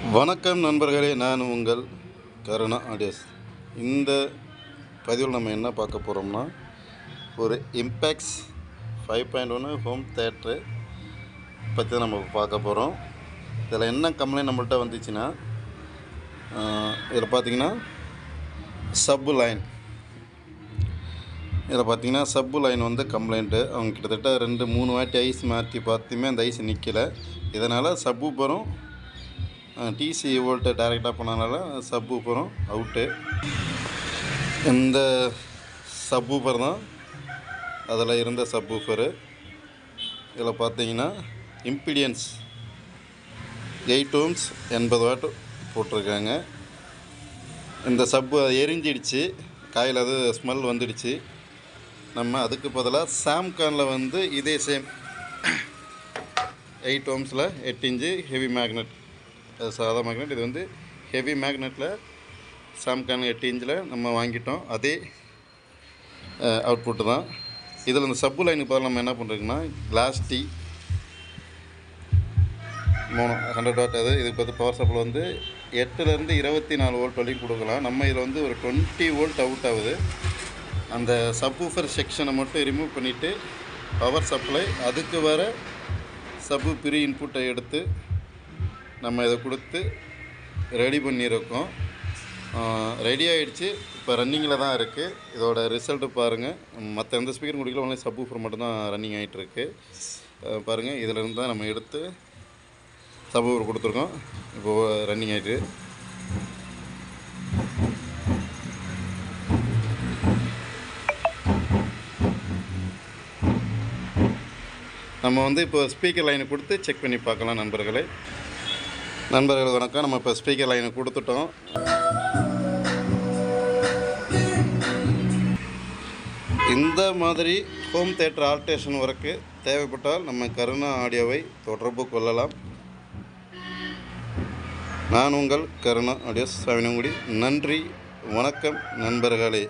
வணக்கம் நண்பர்களே, நான் உங்கள் கருணா ஆடியோஸ். இந்த பதிவில் நம்ம என்ன பார்க்க போகிறோம்னா, ஒரு இம்பேக்ஸ் 5.1 ஹோம் தேட்ரு பற்றி தான் நம்ம பார்க்க போகிறோம். இதில் என்ன கம்ப்ளைண்ட் நம்மள்கிட்ட வந்துச்சுன்னா, இதில் பார்த்தீங்கன்னா சப்பு லைன் வந்து கம்ப்ளைண்ட்டு. அவங்க கிட்டத்தட்ட 2-3 வாட்டி ஐஸ் மாற்றி பார்த்துமே அந்த ஐஸ் நிற்கலை. இதனால் சப் ஊப்பரும் டிசி வோல்ட்டை டைரெக்டாக பண்ணனால சப் ஊப்பரும் அவுட்டு. இந்த சப் ஊப்பர் தான் அதில் இருந்த சப் ஊப்பரு. இதில் பார்த்தீங்கன்னா இம்பிடியன்ஸ் 8 ohms 80 watt போட்டிருக்காங்க. இந்த சப்பு எரிஞ்சிடுச்சு, காயில் அது ஸ்மெல் வந்துடுச்சு. நம்ம அதுக்கு பதிலாக சாம்கானில் வந்து இதே சேம் 8 ohmஸில் 8 inch ஹெவி மேக்னெட், சாதா மேக்னெட். இது வந்து ஹெவி மேக்னெட்டில் சாம்கான் 8 inchல நம்ம வாங்கிட்டோம். அதே அவுட்புட்டு தான். இதில் இந்த சப்பு லைனுக்கு பதில் நம்ம என்ன பண்ணுறோங்கன்னா, கிளாஸ் டி 100 watt. அது இதுக்கு பார்த்து பவர் சப்ளை வந்து 8லேருந்து 24 volt வரைக்கும் கொடுக்கலாம். நம்ம இதில் வந்து ஒரு 20 volt அவுட் ஆகுது. அந்த சப்வூஃபர் செக்ஷனை மட்டும் ரிமூவ் பண்ணிவிட்டு பவர் சப்ளை அதுக்கு வர சப்பு ப்ரீ இன்புட்டை எடுத்து நம்ம இதை கொடுத்து ரெடி பண்ணியிருக்கோம். ரெடி ஆகிடுச்சு, இப்போ ரன்னிங்கில் தான் இருக்குது. இதோட ரிசல்ட்டு பாருங்கள். மற்ற எந்த ஸ்பீக்கரும் கொடுக்கல, ஒன்லி சப்வூஃபர் மட்டும்தான் ரன்னிங் ஆகிட்டுருக்கு. பாருங்கள், இதிலேருந்து தான் நம்ம எடுத்து சப்வூஃபர் கொடுத்துருக்கோம். இப்போது ரன்னிங் ஆகிட்டு நம்ம வந்து இப்போ ஸ்பீக்கர் லைனை கொடுத்து செக் பண்ணி பார்க்கலாம். நண்பர்களே வணக்கம். நம்ம இப்போ ஸ்பீக்கர் லைனை கொடுத்துட்டோம். இந்த மாதிரி ஹோம் தேட்டர் ஆல்ட்ரேஷன் ஒர்க்கு தேவைப்பட்டால் நம்ம கருணா ஆடியோவை தொடர்பு கொள்ளலாம். நான் உங்கள் கருணா ஆடியோஸ் சாவினங்குடி. நன்றி, வணக்கம் நண்பர்களே.